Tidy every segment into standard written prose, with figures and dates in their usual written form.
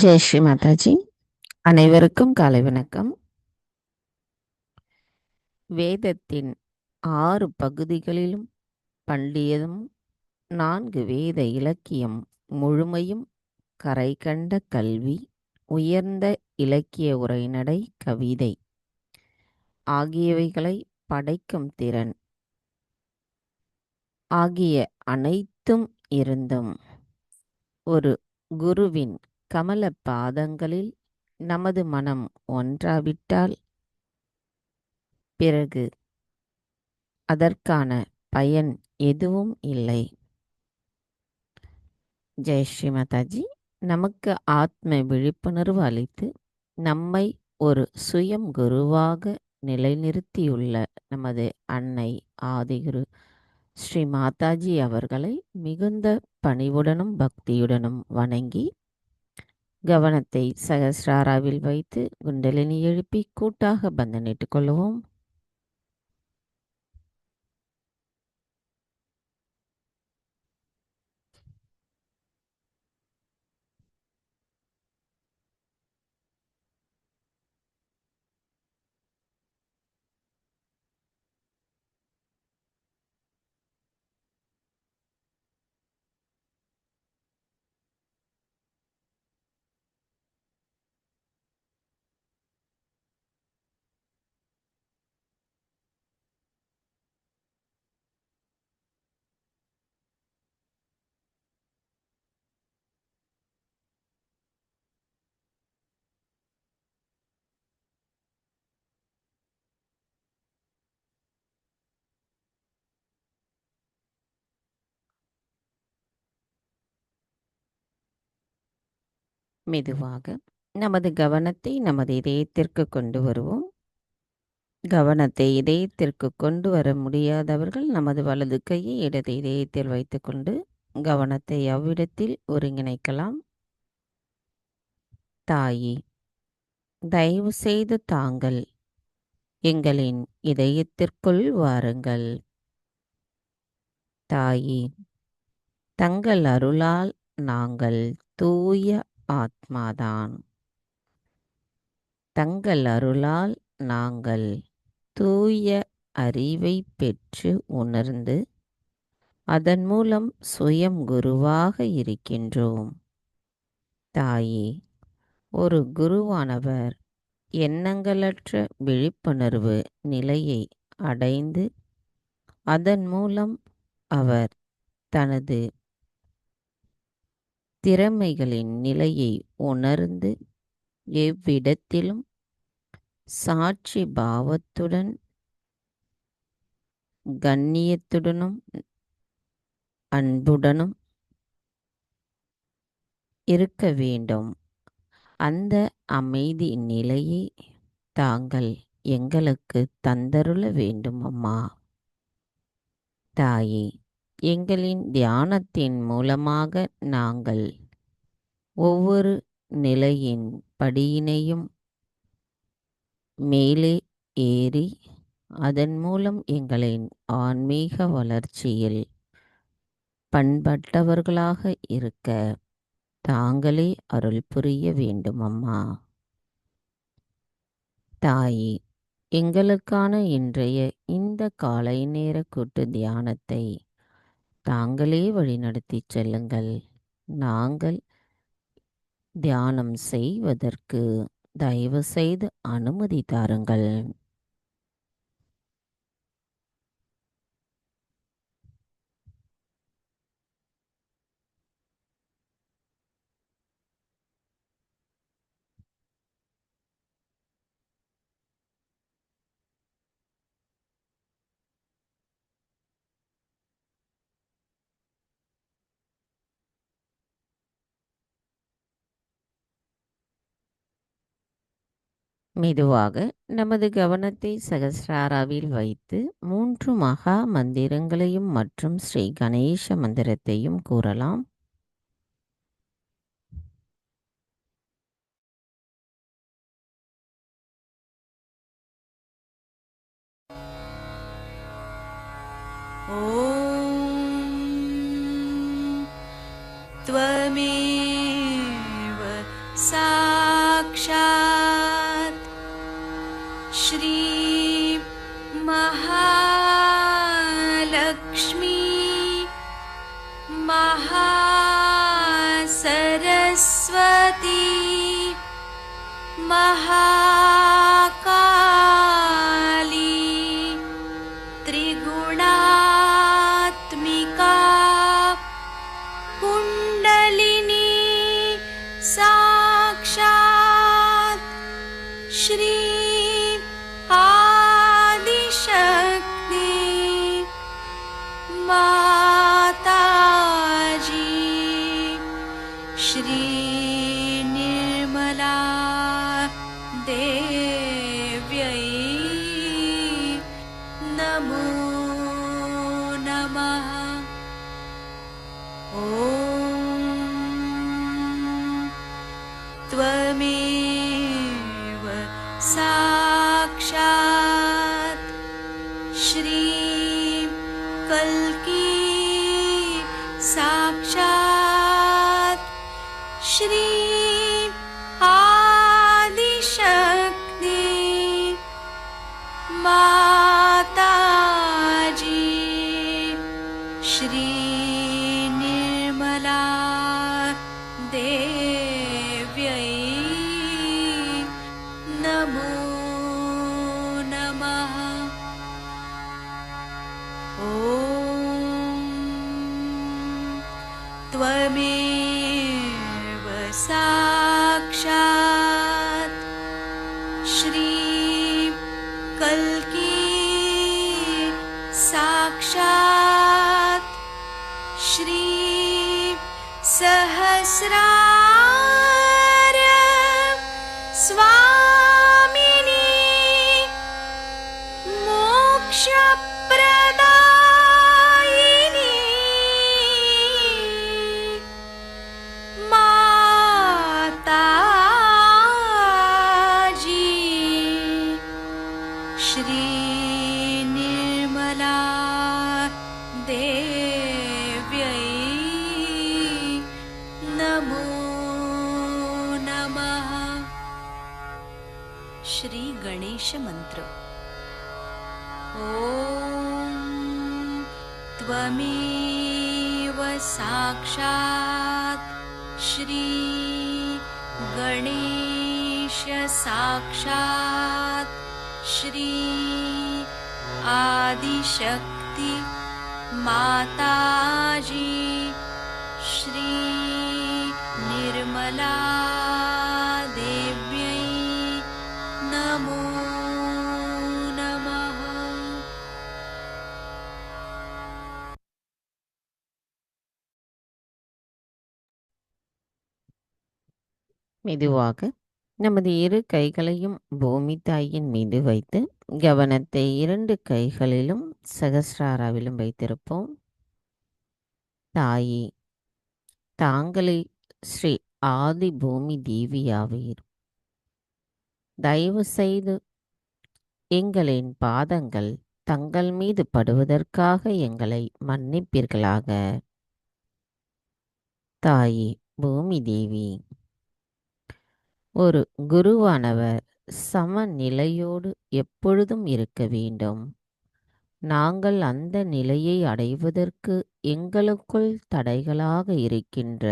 ஜெய் ஸ்ரீ மாதாஜி. அனைவருக்கும் காலை வணக்கம். வேதத்தின் 6 பகுதிகளிலும் பள்ளியதும் 4 வேத இலக்கியம் முழுமையும் கரை கண்ட கல்வி, உயர்ந்த இலக்கிய உரைநடை, கவிதை ஆகியவைகளை படைக்கும் திறன் ஆகிய அனைத்தும் இருந்தும் ஒரு குருவின் கமல பாதங்களில் நமது மனம் ஒன்றாவிட்டால் பிறகு அதற்கான பயன் எதுவும் இல்லை. ஜெய் ஸ்ரீ மாதாஜி. நமக்கு ஆத்ம விழிப்புணர்வு அளித்து நம்மை ஒரு சுயம் குருவாக நிலைநிறுத்தியுள்ள நமது அன்னை ஆதிகுரு ஸ்ரீ மாதாஜி அவர்களை மிகுந்த பணிவுடனும் பக்தியுடனும் வணங்கி கவனத்தை சகஸ்ராராவில் வைத்து குண்டலினி எழுப்பி கூட்டாக பந்தனிட்டுக் கொள்வோம். மெதுவாக நமது கவனத்தை நமது இதயத்திற்கு கொண்டு வருவோம். கவனத்தை இதயத்திற்கு கொண்டு வர முடியாதவர்கள் நமது வலது கையை இடது இதயத்தில் வைத்துக்கொண்டு கவனத்தை அவ்விடத்தில் ஒருங்கிணைக்கலாம். தாயே, தயவு செய்து தாங்கள் எங்களின் இதயத்திற்குள் வாருங்கள். தாயே, தங்கள் அருளால் நாங்கள் தூய ஆத்மாதான். தங்கள் அருளால் நாங்கள் தூய அறிவை பெற்று உணர்ந்து அதன் மூலம் சுயம் குருவாக இருக்கின்றோம். தாயே, ஒரு குருவானவர் எண்ணங்களற்ற விழிப்புணர்வு நிலையை அடைந்து அதன் மூலம் அவர் தனது திறமைகளின் நிலையை உணர்ந்து எவ்விடத்திலும் சாட்சி பாவத்துடன் கண்ணியத்துடனும் அன்புடனும் இருக்க வேண்டும். அந்த அமைதி நிலையை தாங்கள் எங்களுக்கு தந்தருள வேண்டும் அம்மா. தாயே, எங்களின் தியானத்தின் மூலமாக நாங்கள் ஒவ்வொரு நிலையின் படியினையும் மேலே ஏறி அதன் மூலம் எங்களின் ஆன்மீக வளர்ச்சியில் பண்பட்டவர்களாக இருக்க தாங்களே அருள் புரிய வேண்டும் அம்மா. தாயே, எங்களுக்கான இன்றைய இந்த காலை நேர கூட்டு தியானத்தை தாங்களே வழிநடத்தி செல்லுங்கள். நாங்கள் தியானம் செய்வதற்கு தயவு செய்து அனுமதி தாருங்கள். மெதுவாக நமது கவனத்தை சகஸ்ராராவில் வைத்து 3 மகா மந்திரங்களையும் மற்றும் ஸ்ரீ கணேச மந்திரத்தையும் கூறலாம். त्वमेव साक्षात् श्री महालक्ष्मी महासरस्वती महाकाली त्रिगुणात्मिका कुण्डलिनी साक्षात् श्री आदिशक्ति माताजी श्री निर्मला देव्यै नमो नमः। ॐ त्वमेव साक्षात् श्री कल्की साक्षात् श्री आदिशक्ति माताजी श्री निर्मला देव्यै नमो नमः। ॐ त्वमेव साक्षात् श्री कल्की साक्षात् श्री सहस्रार स्वामिनी मोक्षप्रदायिनी माताजी श्री निर्मला देव्यै नमो नमः। श्री गणेश मंत्र। ॐ त्वमेव साक्षात् श्री गणेश साक्षात् श्री आदिशक्ति माताजी श्री निर्मला देव्यै नमो नमः। மெதுவாக நமது இரு கைகளையும் பூமி தாயின் மீது வைத்து கவனத்தை 2 கைகளிலும் சகஸ்ராராவிலும் வைத்திருப்போம். தாயே, தாங்களே ஸ்ரீ ஆதி பூமி தேவியாவீர். தயவு செய்து எங்களின் பாதங்கள் தங்கள் மீது படுவதற்காக எங்களை மன்னிப்பீர்களாக. தாயே பூமி தேவி, ஒரு குருவானவர் சமநிலையோடு எப்பொழுதும் இருக்க வேண்டும். நாங்கள் அந்த நிலையை அடைவதற்கு எங்களுக்குள் தடைகளாக இருக்கின்ற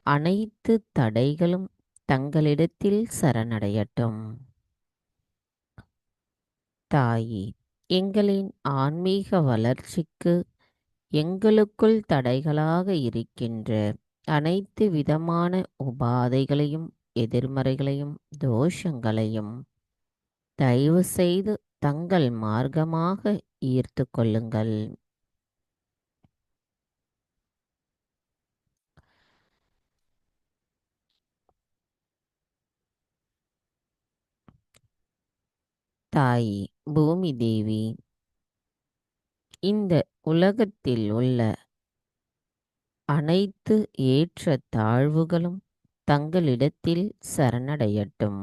அனைத்து தடைகளும் தங்களிடத்தில் சரணடையட்டும். தாயே, எங்களின் ஆன்மீக வளர்ச்சிக்கு எங்களுக்குள் தடைகளாக இருக்கின்ற அனைத்து விதமான உபாதைகளையும் எதிர்மறைகளையும் தோஷங்களையும் தயவு செய்து தங்கள் மார்க்கமாக ஈர்த்து கொள்ளுங்கள். தாயே பூமி தேவி, இந்த உலகத்தில் உள்ள அனைத்து ஏற்ற தாழ்வுகளும் தங்களிடத்தில் சரணடையட்டும்.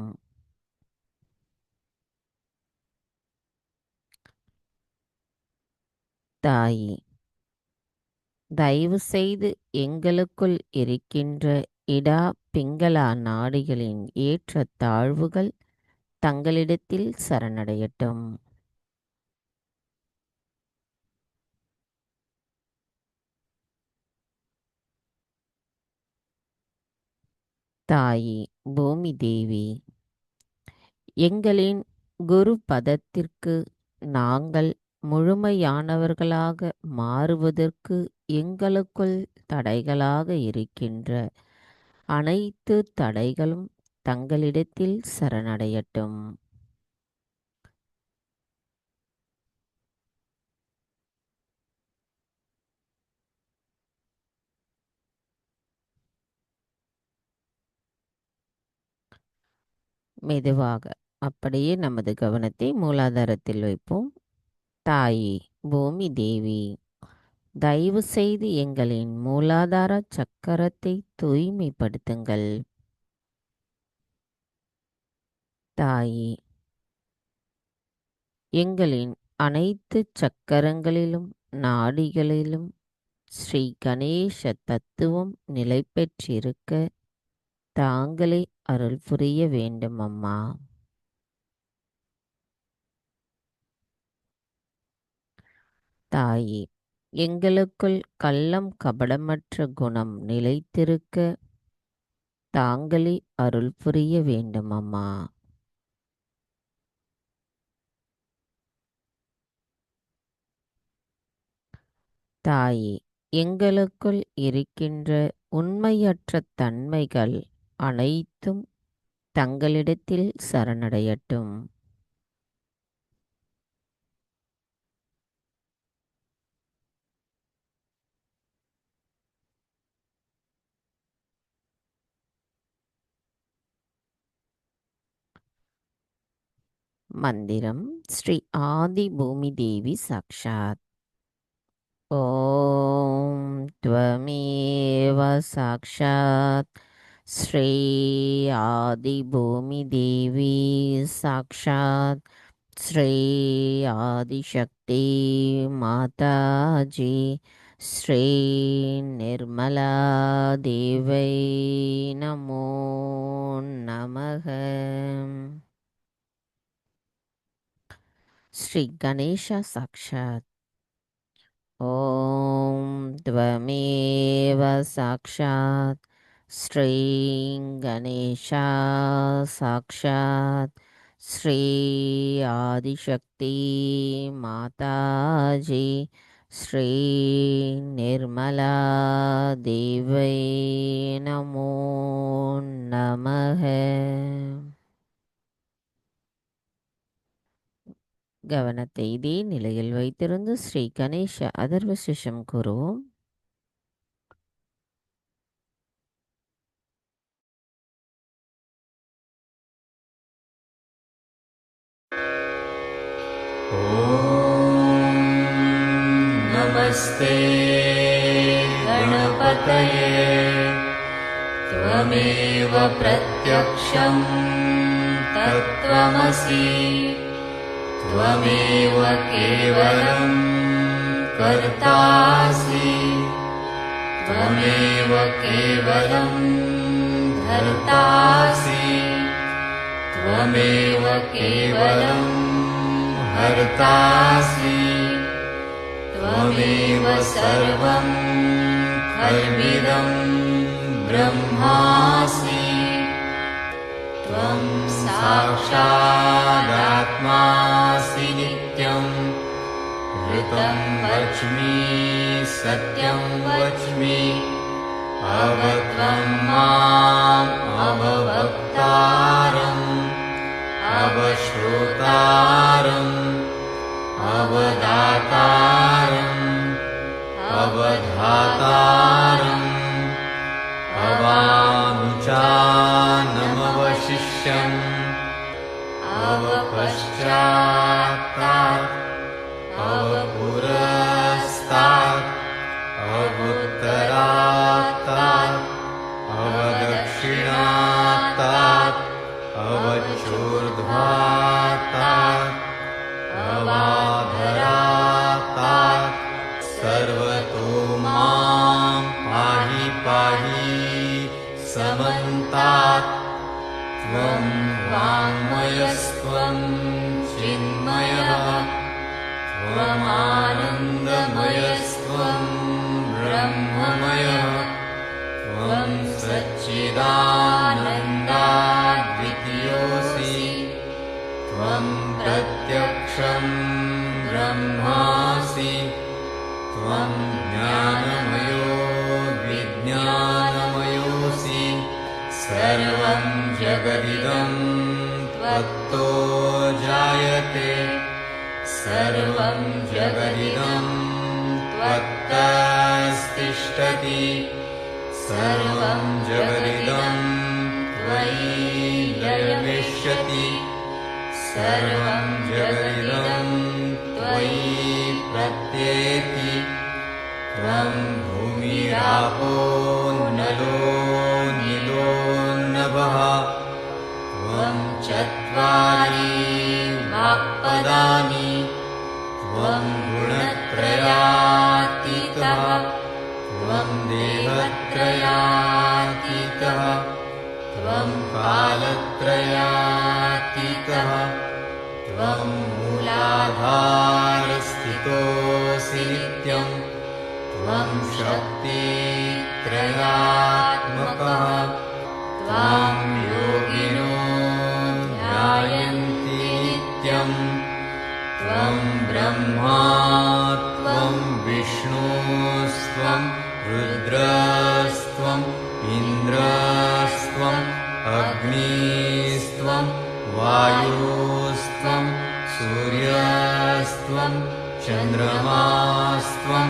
தாயே, தயவு செய்து எங்களுக்குள் இருக்கின்ற இடா பிங்களா நாடிகளின் ஏற்ற தாழ்வுகள் தங்களிடத்தில் சரணடையட்டும். தாயி பூமி தேவி, எங்களின் குரு பதத்திற்கு நாங்கள் முழுமையானவர்களாக மாறுவதற்கு எங்களுக்குள் தடைகளாக இருக்கின்ற அனைத்து தடைகளும் தங்களிடத்தில் சரணடையட்டும். மெதுவாக அப்படியே நமது கவனத்தை மூலாதாரத்தில் வைப்போம். தாயி பூமி தேவி, தயவு செய்து எங்களின் மூலாதார சக்கரத்தை தூய்மைப்படுத்துங்கள். தாயி, எங்களின் அனைத்து சக்கரங்களிலும் நாடிகளிலும் ஸ்ரீ கணேச தத்துவம் நிலை பெற்றிருக்க தாங்களே அருள் புரிய வேண்டும் அம்மா. தாயே, எங்களுக்குள் கள்ளம் கபடமற்ற குணம் நிலைத்திருக்க தாங்களே அருள் புரிய வேண்டும் அம்மா. தாயே, எங்களுக்குள் இருக்கின்ற உண்மையற்ற தன்மைகள் அனைத்தும் தங்களிடத்தில் சரணடையட்டும். மந்திரம் ஸ்ரீ ஆதி பூமி தேவி சாக்ஷாத். ஓம் த்வமேவ சாக்ஷாத் ஸ்ரீ ஆதி பூமி தேவி சாக்ஷாத் ஸ்ரீ ஆதிசக்தி மாதாஜி ஸ்ரீ நிர்மலா தேவை நமோ நமக. ஸ்ரீ கணேசா சாக்ஷாத். ஓம் த்வமேவ சாக்ஷாத் ஸ்ரீ கணேசா சாக்ஷாத் ஸ்ரீ ஆதிசக்தி மாதாஜி ஸ்ரீ நிர்மலா தேவை நமோ நமக. கவனத்தை இதே நிலையில் வைத்திருந்து ஸ்ரீ கணேச அதர்வசிஷம் கூறுவோம். नमस्ते गणपतये त्वमेव प्रत्यक्षं तत्त्वमसि त्वमेव केवलं कर्तासि त्वमेव केवलं धर्तासि त्वमेव केवलं हर्तासि त्वमेव सर्वं खल्विदं ब्रह्मासि त्वं साक्षादात्मासि नित्यं ऋतं वच्मि सत्यं वच्मि अवत्वं माम् अववक्तारम् अवश्रोतारम् अवदातारम् अवधातारम् अवानुचानमवशिष्यम् अवपश्चात्तात् अवपुरस्तात् अवुत्तरात्तात् अवदक्षिणात्तात् अवचूर्ध्वात्तात् अवाधरात्तात् सर्वतो मां सच्चिदानन्दाद्वितीयोऽसि त्वं प्रत्यक्षं ब्रह्मासि त्वं ज्ञानमयो विज्ञानमयोऽसि सर्वं जगदिदं त्वत्तो जायते सर्वं जगदिदं त्वत्तस्तिष्ठति सर्वं जगदिदं त्वयि लयमिष्यति सर्वं जगदिदं त्वयि प्रत्येति त्वं भूमिरापो नलो नीलो नभः त्वं चत्वारि वाक्पदानि त्वं गुणत्रयातीतः त्वं देहत्रयातीतः त्वं कालत्रयातीतः त्वं मूलाधारस्थितोऽसि नित्यं त्वं शक्तित्रयात्मकः त्वां योगिनो ध्यायन्ति नित्यं त्वं ब्रह्मा त्वं विष्णुस्त्वं रुद्रस्त्वम् इन्द्रस्त्वम् अग्निस्त्वं वायुस्त्वं सूर्यस्त्वं चन्द्रमास्त्वं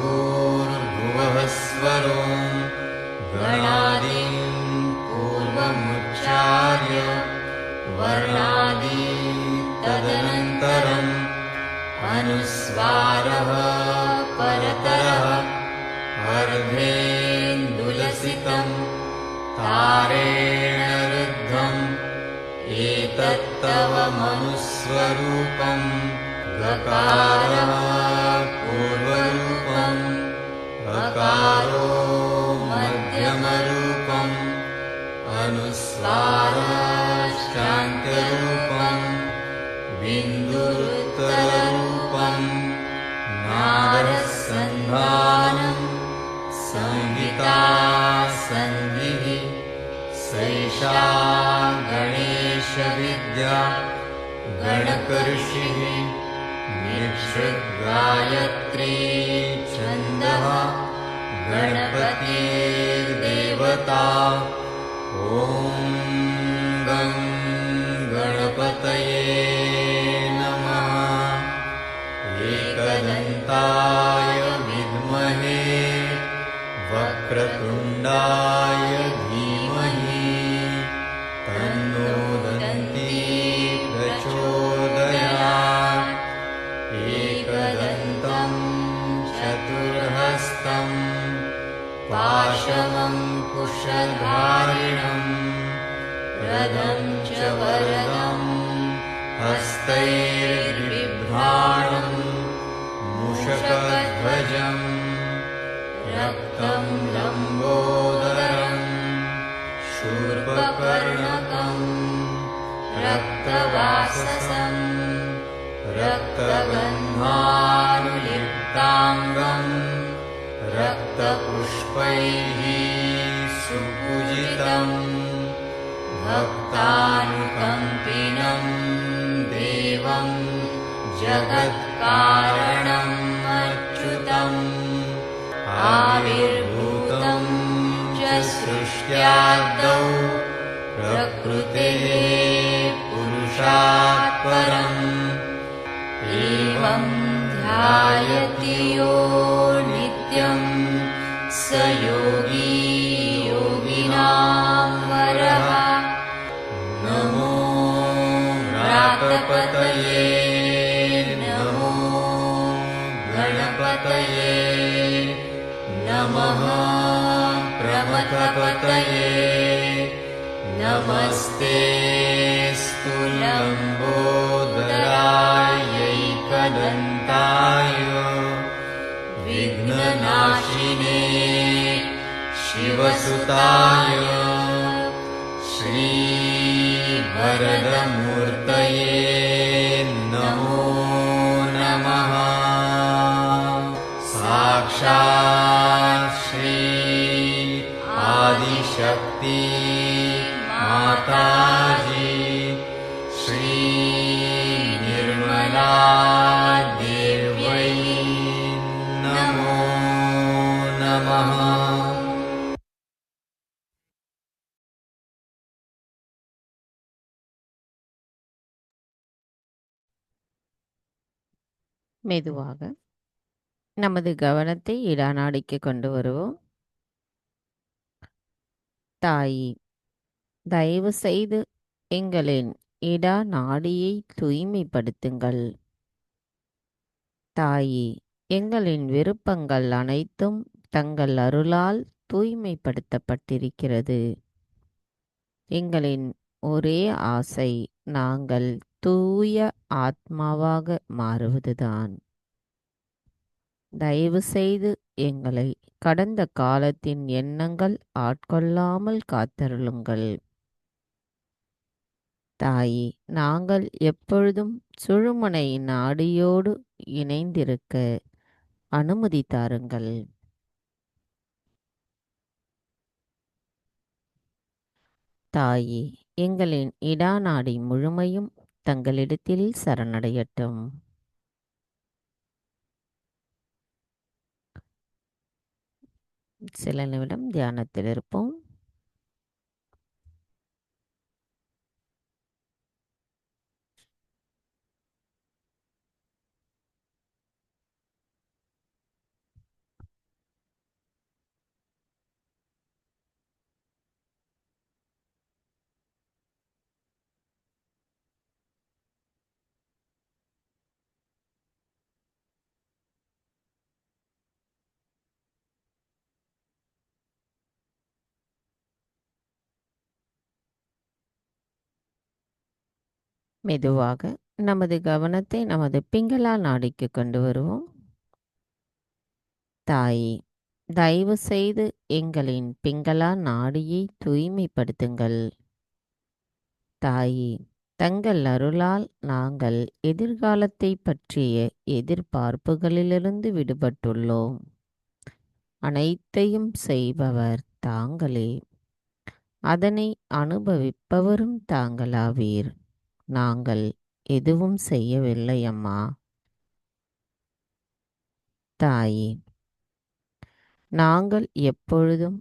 ब्रह्मभूर्भुवः स्वरो गणादिं पूर्वमुच्चार्य वर्णादि तदनन्तरम् अनुस्वारः परतरः अर्धेन्दुलसितं तारेण रुद्धम् एतत्तव मनुस्वरूपं गकारः पूर्वरूपम् अकारो मध्यमरूपम् अनुस्वाराश्चान्त्यरूपम् बिन्दुरुत्तररूपम् नादसन्धानम् संहितासन्धिः सैषा गणेशविद्या गणकऋषिः निक्षुद्गायत्री छन्दः गणपतिर्देवता ॐ गं गणपतये नमः एकदन्ताय विद्महे वक्रतुण्डाय धीमहि तन्नो दन्ती प्रचोदयात् एकदन्तं चतुर्हस्तं पाशमङ्कुशधारिणं रदं च वरदं हस्तैर्बिभ्राणं मूषकध्वजम् रक्तं लम्बोदरं शूर्पकर्णकं रक्तवाससं रक्तगन्धानुलिप्ताङ्गं रक्तपुष्पैः सुपूजितं भक्तानुकम्पिनं देवं जगत्कारणम् अच्युतम् आविर्भूतं च सृष्ट्यादौ प्रकृतेः पुरुषात् परम् एवं ध्यायति यो नित्यं स योगी योगिनां वरः नमो व्रातपतये नमो गणपतये नमः प्रमथपतये नमस्तेऽस्तु लम्बोदरायैकदन्ताय विघ्ननाशिने शिवसुताय श्रीवरदमूर्तये नमो नमः साक्षात् श्री आदि देव्यै नमो नमः। மெதுவாக நமது கவனத்தை இடாநாடிக்கு கொண்டு வருவோம். தாயி, தயவு செய்து எங்களின் இடா நாடியை தூய்மைப்படுத்துங்கள். தாயி, எங்களின் விருப்பங்கள் அனைத்தும் தங்கள் அருளால் தூய்மைப்படுத்தப்பட்டிருக்கிறது. எங்களின் ஒரே ஆசை நாங்கள் தூய ஆத்மாவாக மாறுவதுதான். தயவு செய்து எங்களை கடந்த காலத்தின் எண்ணங்கள் ஆட்கொள்ளாமல் காத்தருளுங்கள். தாயி, நாங்கள் எப்பொழுதும் சுழுமுனை நாடியோடு இணைந்திருக்க அனுமதி தாருங்கள். தாயி, எங்களின் இடாநாடி முழுமையும் தங்களிடத்தில் சரணடையட்டும். சில நிமிடம் தியானத்தில் இருப்போம். மெதுவாக நமது கவனத்தை நமது பிங்களா நாடிக்கு கொண்டு வருவோம். தாயி, தயவு செய்து எங்களின் பிங்களா நாடியை தூய்மைப்படுத்துங்கள். தாயி, தங்கள் அருளால் நாங்கள் எதிர்காலத்தை பற்றிய எதிர்பார்ப்புகளிலிருந்து விடுபட்டுள்ளோம். அனைத்தையும் செய்பவர் தாங்களே, அதனை அனுபவிப்பவரும் தாங்களாவீர். நாங்கள் எதுவும் செய்யவில்லை அம்மா. தாயி, நாங்கள் எப்பொழுதும்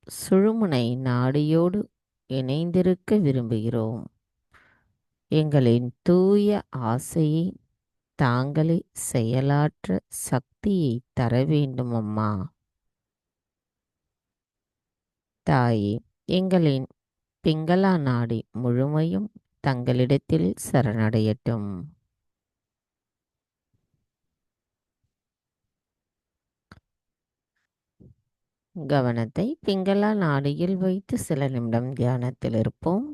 சுழுமுனை நாடியோடு இணைந்திருக்க விரும்புகிறோம். எங்களின் தூய ஆசையை தாங்களே செயலாற்ற சக்தியை தர வேண்டும் அம்மா. தாயே, எங்களின் பிங்களா நாடி முழுமையும் தங்களிடத்தில் சரணடையட்டும். கவனத்தை பிங்களா நாடியில் வைத்து சில நிமிடம் தியானத்தில் இருப்போம்.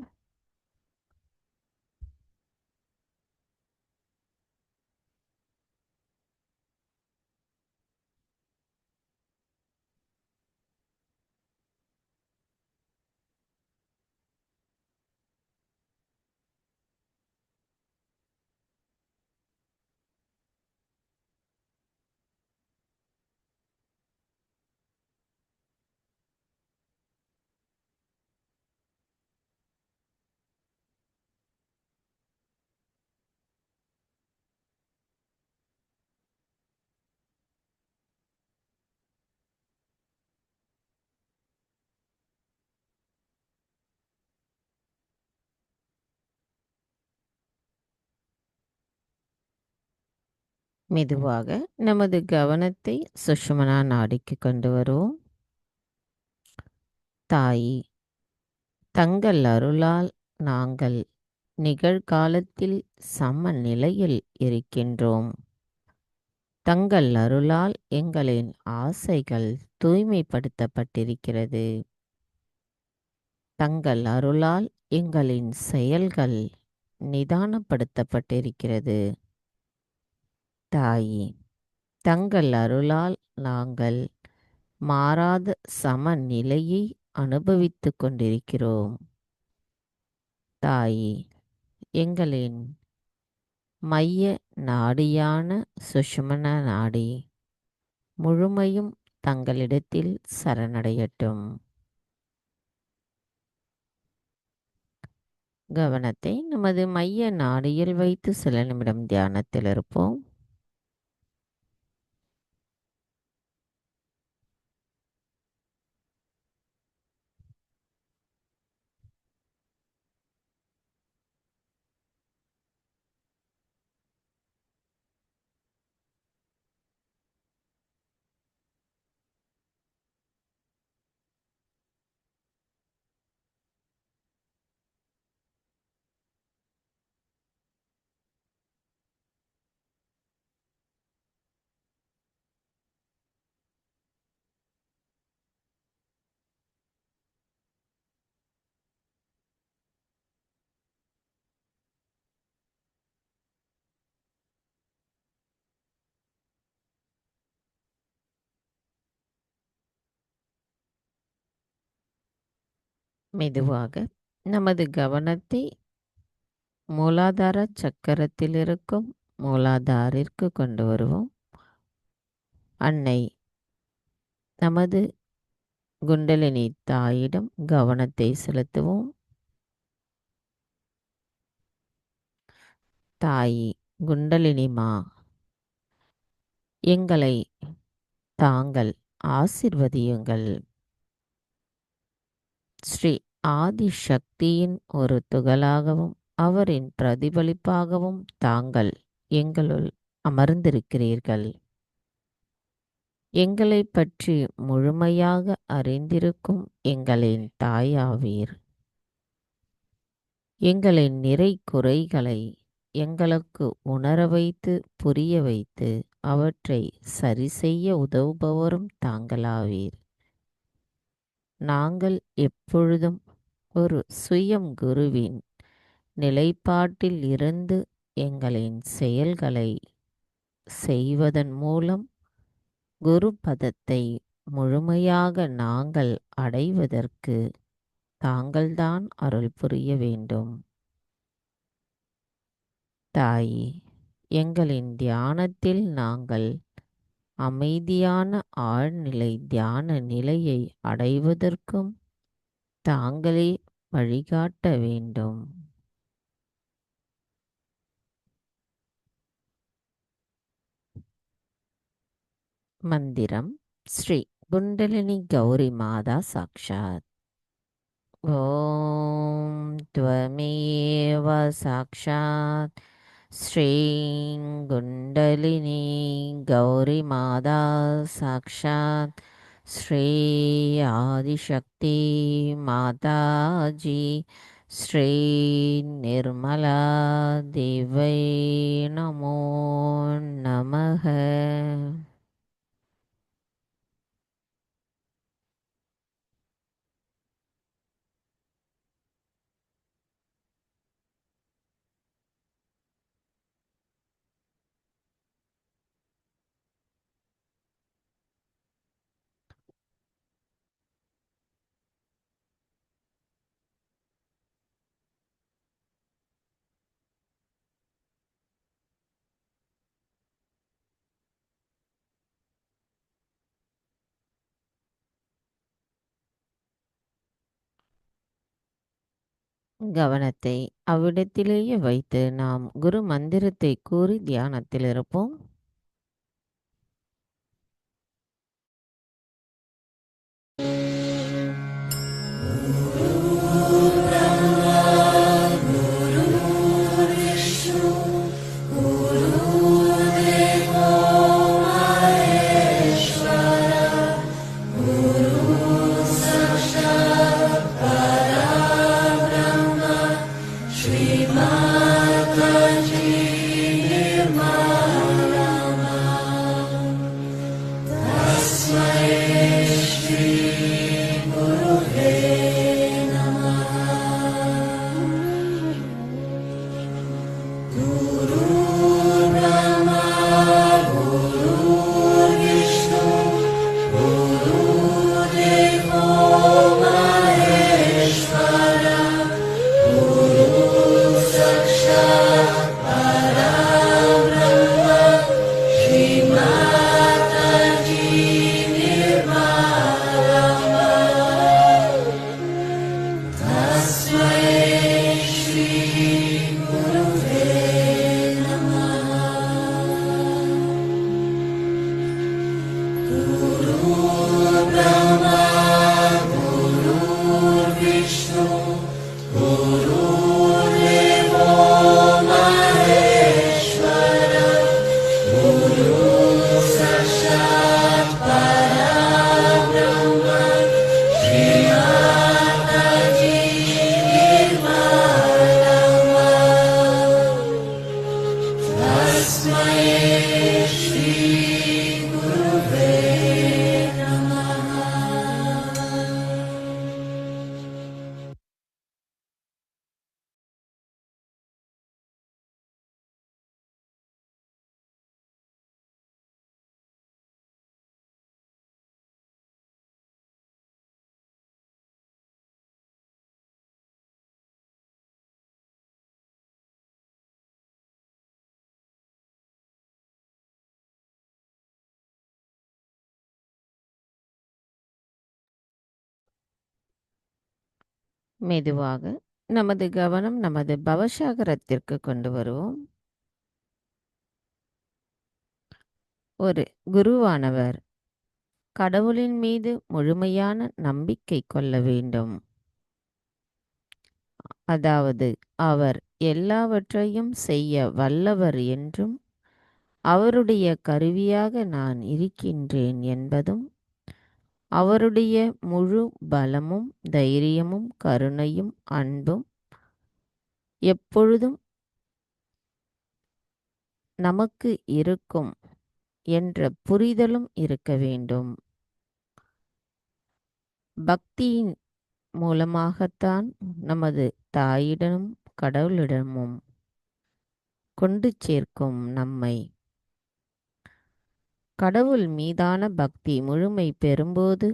மெதுவாக நமது கவனத்தை சுஷுமனா நாடிக்கு கொண்டு வருவோம். தாயி, தங்கள் அருளால் நாங்கள் நிகழ்காலத்தில் சமநிலையில் இருக்கின்றோம். தங்கள் அருளால் எங்களின் ஆசைகள் தூய்மைப்படுத்தப்பட்டிருக்கிறது. தங்கள் அருளால் எங்களின் செயல்கள் நிதானப்படுத்தப்பட்டிருக்கிறது. தாயி, தங்கள் அருளால் நாங்கள் மாறாத சமநிலையை அனுபவித்துக் கொண்டிருக்கிறோம். தாயி, எங்களின் மைய நாடியான சுஷுமன நாடி முழுமையும் தங்களிடத்தில் சரணடையட்டும். கவனத்தை நமது மைய நாடியில் வைத்து சில நிமிடம் தியானத்தில் இருப்போம். மெதுவாக நமது கவனத்தை மூலாதார சக்கரத்தில் இருக்கும் மூலாதாரிற்கு கொண்டு வருவோம். அன்னை நமது குண்டலினி தாயிடம் கவனத்தை செலுத்துவோம். தாயி குண்டலினிமா, எங்களை தாங்கள் ஆசிர்வதியுங்கள். ஸ்ரீ ஆதிசக்தியின் ஒரு துகளாகவும் அவரின் பிரதிபலிப்பாகவும் தாங்கள் எங்களுள் அமர்ந்திருக்கிறீர்கள். எங்களை பற்றி முழுமையாக அறிந்திருக்கும் எங்களின் தாயாவீர். எங்களின் நிறை குறைகளை எங்களுக்கு உணர வைத்து புரிய வைத்து அவற்றை சரி செய்ய உதவுபவரும் தாங்களாவீர். நாங்கள் எப்பொழுதும் ஒரு சுயம் குருவின் நிலைப்பாட்டில் இருந்து எங்களின் செயல்களை செய்வதன் மூலம் குரு பதத்தை முழுமையாக நாங்கள் அடைவதற்கு தாங்கள்தான் அருள் புரிய வேண்டும். தாயே, எங்களின் தியானத்தில் நாங்கள் அமைதியான ஆழ்நிலை தியான நிலையை அடைவதற்கும் தாங்களே வழிகாட்ட வேண்டும். மந்திரம் ஸ்ரீ குண்டலினி கௌரி மாதா சாக்ஷாத். ஓம் த்வமேவ சாக்ஷாத் ஸ்ரீ குண்டலினி கௌரி மாதா சாக்ஷாத் ஸ்ரீ ஆதிசக்தி மாதாஜி ஸ்ரீ நிர்மலா தேவை நமோ நமः. கவனத்தை அவ்விடத்திலேயே வைத்து நாம் குரு மந்திரத்தை கூறி தியானத்தில் இருப்போம். Shri तस्मै श्रीगुरुवे नमः। மெதுவாக நமது கவனம் நமது பவசாகரத்திற்கு கொண்டு வருவோம். ஒரு குருவானவர் கடவுளின் மீது முழுமையான நம்பிக்கை கொள்ள வேண்டும். அதாவது அவர் எல்லாவற்றையும் செய்ய வல்லவர் என்றும் அவருடைய கருவியாக நான் இருக்கின்றேன் என்பதும் அவருடைய முழு பலமும் தைரியமும் கருணையும் அன்பும் எப்பொழுதும் நமக்கு இருக்கும் என்ற புரிதலும் இருக்க வேண்டும். பக்தியின் மூலமாகத்தான் நமது தாயிடமும் கடவுளிடமும் கொண்டு சேர்க்கும் நம்மை. கடவுள் மீதான பக்தி முழுமை பெறும்போது,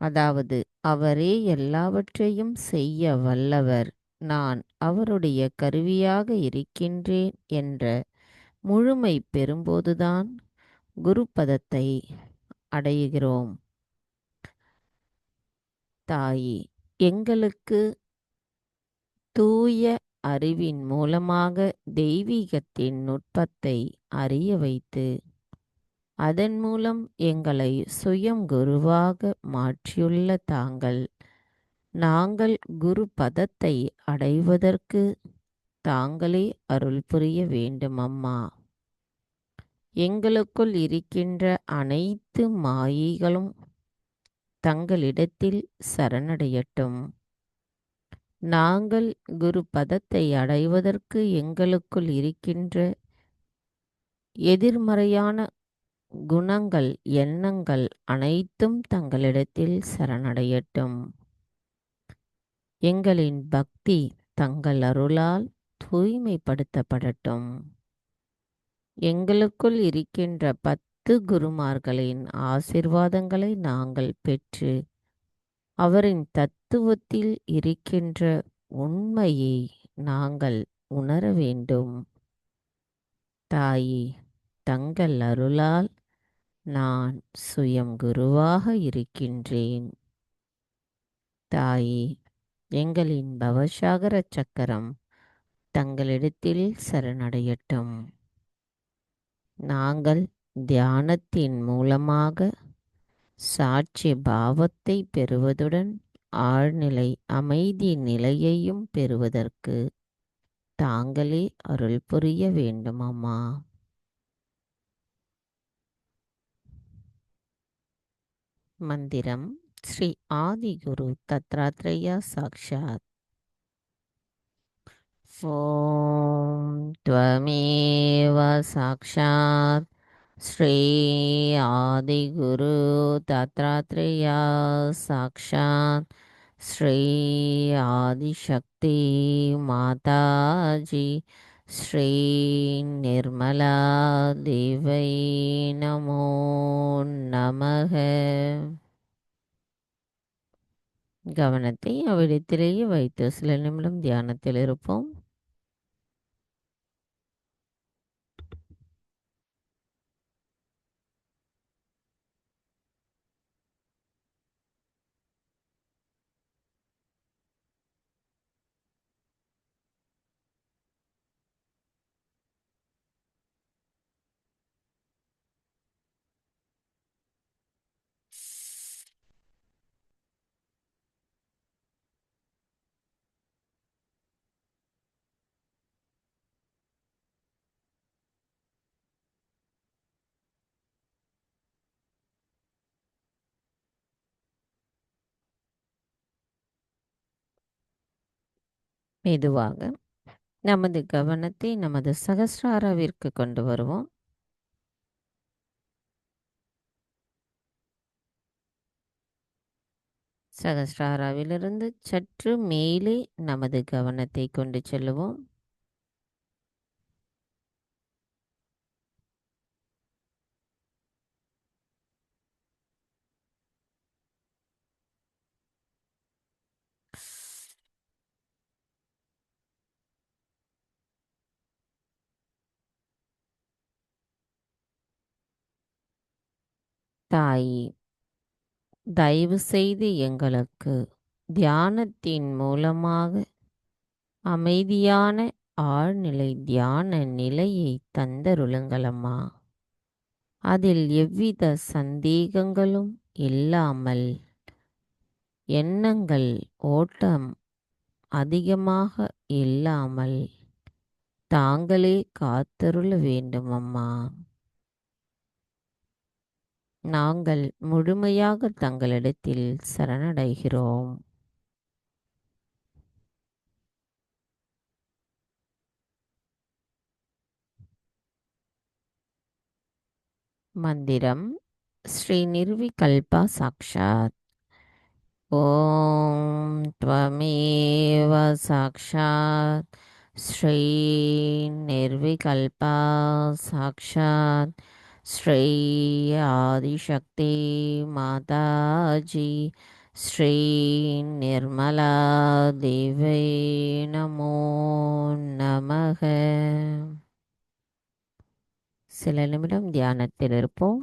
அதாவது அவரே எல்லாவற்றையும் செய்ய வல்லவர், நான் அவருடைய கருவியாக இருக்கின்றேன் என்ற முழுமை பெறும்போதுதான் குருபதத்தை அடைகிறோம். தாயே, எங்களுக்கு தூய அறிவின் மூலமாக தெய்வீகத்தின் நுட்பத்தை அறிய வைத்து அதன் மூலம் எங்களை சுயம் குருவாக மாற்றியுள்ள தாங்கள் நாங்கள் குரு பதத்தை அடைவதற்கு தாங்களே அருள் புரிய வேண்டும் அம்மா. எங்களுக்குள் இருக்கின்ற அனைத்து மாயைகளும் தங்களிடத்தில் சரணடையட்டும். நாங்கள் குரு பதத்தை அடைவதற்கு எங்களுக்குள் இருக்கின்ற எதிர்மறையான குணங்கள் எண்ணங்கள் அனைத்தும் தங்களிடத்தில் சரணடையட்டும். எங்களின் பக்தி தங்கள் அருளால் தூய்மைப்படுத்தப்படட்டும். எங்களுக்குள் இருக்கின்ற 10 குருமார்களின் ஆசிர்வாதங்களை நாங்கள் பெற்று அவரின் தத்துவத்தில் இருக்கின்ற உண்மையை நாங்கள் உணர வேண்டும். தாயே, தங்கள் அருளால் நான் சுயம் குருவாக இருக்கின்றேன். தாயே, எங்களின் பவசாகர சக்கரம் தங்களிடத்தில் சரணடையட்டும். நாங்கள் தியானத்தின் மூலமாக சாட்சி பாவத்தை பெறுவதுடன் ஆழ்நிலை அமைதி நிலையையும் பெறுவதற்கு தாங்களே அருள் புரிய வேண்டும் அம்மா. மந்திரம் ஸ்ரீ ஆதிகுரு தத்ராத்ரேயா சாக்ஷாத். ஓம் த்வமேவ சாக்ஷாத் ஸ்ரீ ஆதிகுரு தத்ராத்ரேயா சாக்ஷாத் ஸ்ரீ ஆதிசக்தி மாதாஜி ஸ்ரீ நிர்மலா தேவை நமோ நமக. கவனத்தை அவ்விடத்திலேயே வைத்து சில நிமிடம் தியானத்தில் இருப்போம். மெதுவாக நமது கவனத்தை நமது சகஸ்ராராவிற்கு கொண்டு வருவோம். சகஸ்ராராவிலிருந்து சற்று மேலே நமது கவனத்தை கொண்டு செல்லுவோம். தாயே, தயவு செய்து எங்களுக்கு தியானத்தின் மூலமாக அமைதியான ஆழ்நிலை தியான நிலையை தந்தருளுங்களம்மா. அதில் எவ்வித சந்தேகங்களும் இல்லாமல் எண்ணங்கள் ஓட்டம் அதிகமாக இல்லாமல் தாங்களே காத்தருள வேண்டும் அம்மா. நாங்கள் முழுமையாக தங்களிடத்தில் சரணடைகிறோம். மந்திரம் ஸ்ரீ நிர்விகல்பா சாக்ஷாத். ஓம் த்வமேவ சாக்ஷாத் ஸ்ரீ நிர்விகல்பா சாக்ஷாத் ஸ்ரீ ஆதிசக்தி மாதாஜி ஸ்ரீ நிர்மலா தேவை நமோ நமக. சில நிமிடம் தியானத்தில் இருப்போம்.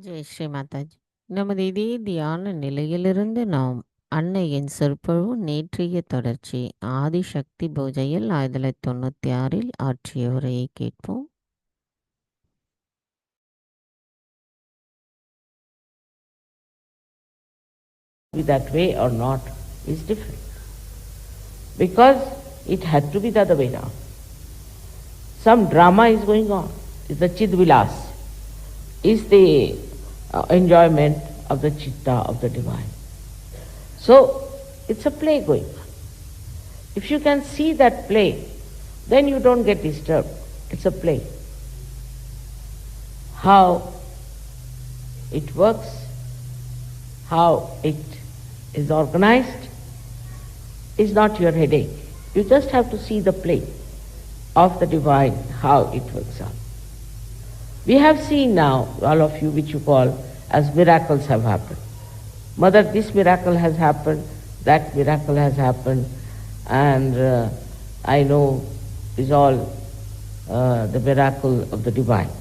ஜெய் ஸ்ரீ மாதாஜி. நமது இதே தியான நிலையிலிருந்து நாம் அன்னையின் சொற்பொழிவு நேற்றைய தொடர்ச்சி ஆதிசக்தி பூஜையில் 1996 ஆற்றிய உரையை கேட்போம். That way or not is different, because it had to be the other way now. Some drama is going on. Is the Chidvilas, is the enjoyment of the Chitta of the divine. So it's a play going on. If you can see that play, then you don't get disturbed. It's a play. How it works, how it is organized, is not your headache. You just have to see the play of the divine, how it works out. We have seen now, all of you, which you call as miracles have happened. Mother, this miracle has happened, that miracle has happened, and I know is all the miracle of the divine.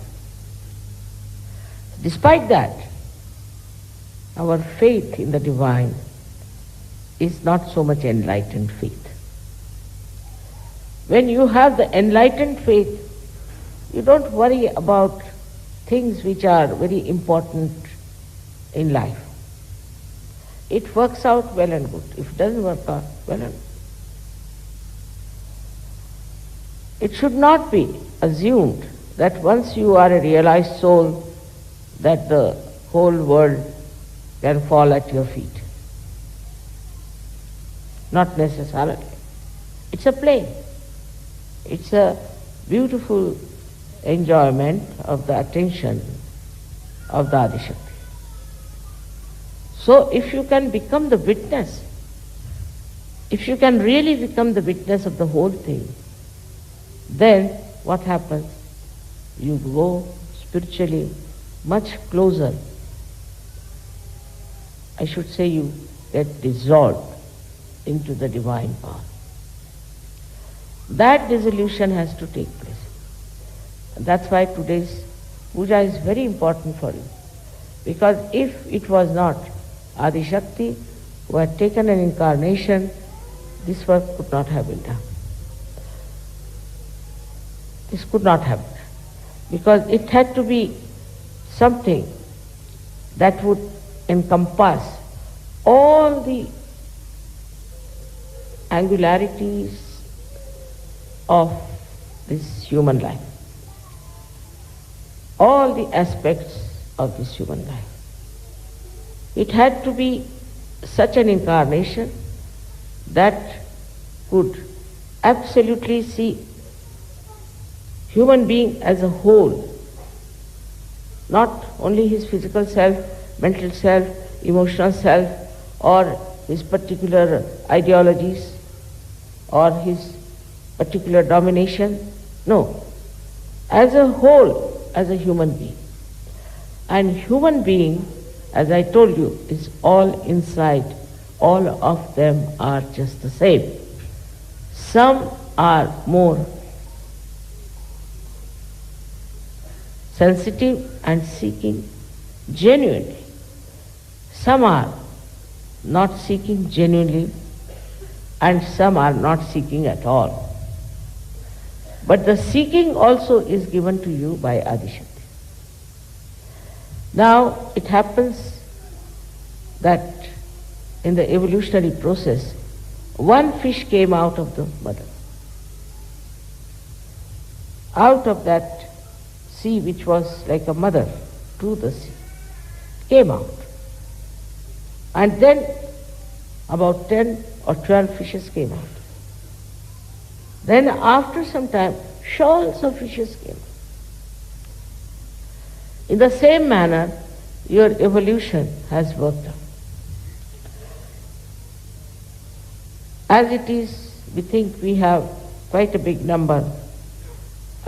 Despite that, our faith in the divine is not so much enlightened faith. When you have the enlightened faith, you don't worry about things which are very important in life. It works out well and good. If it doesn't work out, well and good. It should not be assumed that once you are a realized soul, that the whole world can fall at your feet. Not necessarily. It's a play. It's a beautiful enjoyment of the attention of the Adishakti. So if you can become the witness, if you can really become the witness of the whole thing, then what happens? You go spiritually much closer. I should say you get dissolved into the divine power. That dissolution has to take place. And that's why today's puja is very important for you. Because if it was not Adi Shakti who had taken an incarnation, this work could not have been done. This could not have been done. Because it had to be something that would encompass all the angularities of this human life, all the aspects of this human life. It had to be such an incarnation that could absolutely see human being as a whole, not only his physical self, mental self, emotional self, or his particular ideologies, or his particular domination. No, as a whole, as a human being. And human being, as I told you, is all inside. All of them are just the same. Some are more sensitive and seeking genuinely. Some are not seeking genuinely, and some are not seeking at all. But the seeking also is given to you by Adishakti. Now, it happens that in the evolutionary process, one fish came out of the mother. Out of that sea, which was like a mother to the sea, came out. And then about 10 or 12 fishes came out. Then after some time, shoals of fishes came out. In the same manner, your evolution has worked out. As it is, we think we have quite a big number.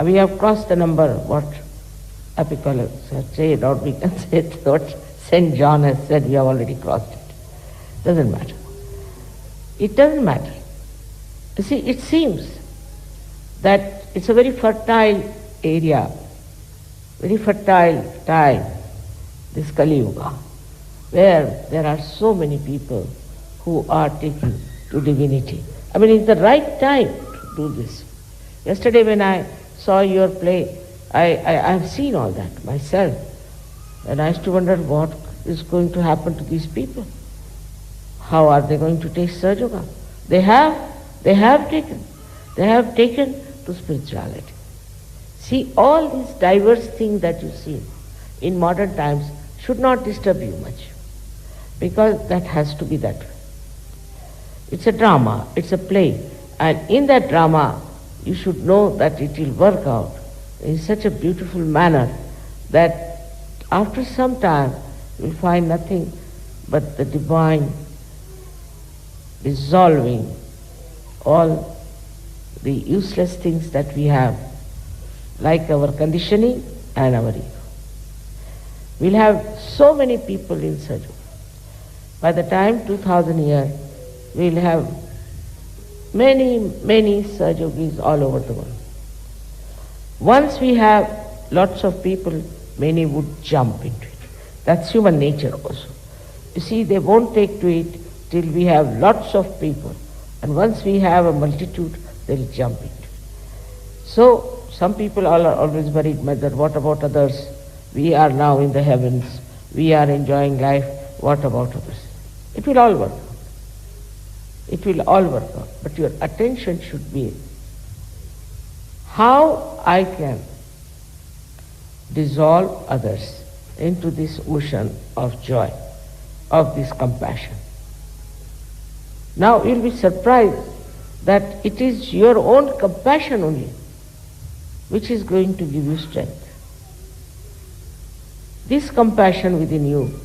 We have crossed the number, what Apicurus has said, or we can say what St. John has said, we have already crossed it. Doesn't matter. It doesn't matter. You see, it seems that it's a very fertile area, very fertile time, this Kali Yuga, where there are so many people who are taking to divinity. I mean, it's the right time to do this. Yesterday when I saw your play, I have seen all that myself. And I used to wonder what is going to happen to these people. How are they going to take Sahaja Yoga? They have taken to spirituality. See, all these diverse things that you see in modern times should not disturb you much, because that has to be that way. It's a drama, it's a play, and in that drama you should know that it will work out in such a beautiful manner that after some time you will find nothing but the divine dissolving all the useless things that we have, like our conditioning and our ego. We'll have so many people in Sahaja Yoga. By the time 2000 years, we'll have many Sahaja Yogis all over the world. Once we have lots of people, many would jump into it. That's human nature also. You see, they won't take to it till we have lots of people. And once we have a multitude, they'll jump into it. So, some people are always worried, Mother, what about others? We are now in the heavens. We are enjoying life. What about others? It will all work out. It will all work out. But your attention should be how I can dissolve others into this ocean of joy, of this compassion. Now you'll be surprised that it is your own compassion only which is going to give you strength. This compassion within you,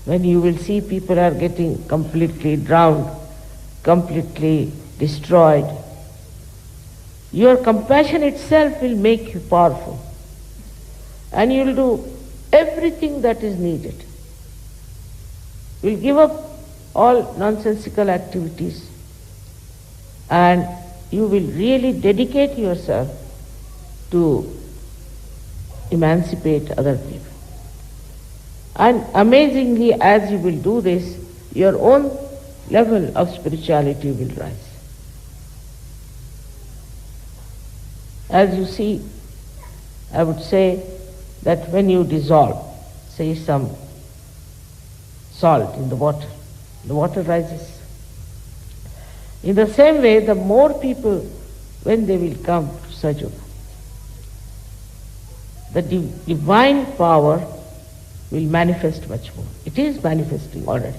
when you will see people are getting completely drowned, completely destroyed, your compassion itself will make you powerful. And you will do everything that is needed. You will give up all nonsensical activities and you will really dedicate yourself to emancipate other people. And amazingly, as you will do this, your own level of spirituality will rise. As you see, I would say that when you dissolve, say some salt in the water rises. In the same way, the more people, when they will come to Sahaja, the divine power will manifest much more. It is manifesting already.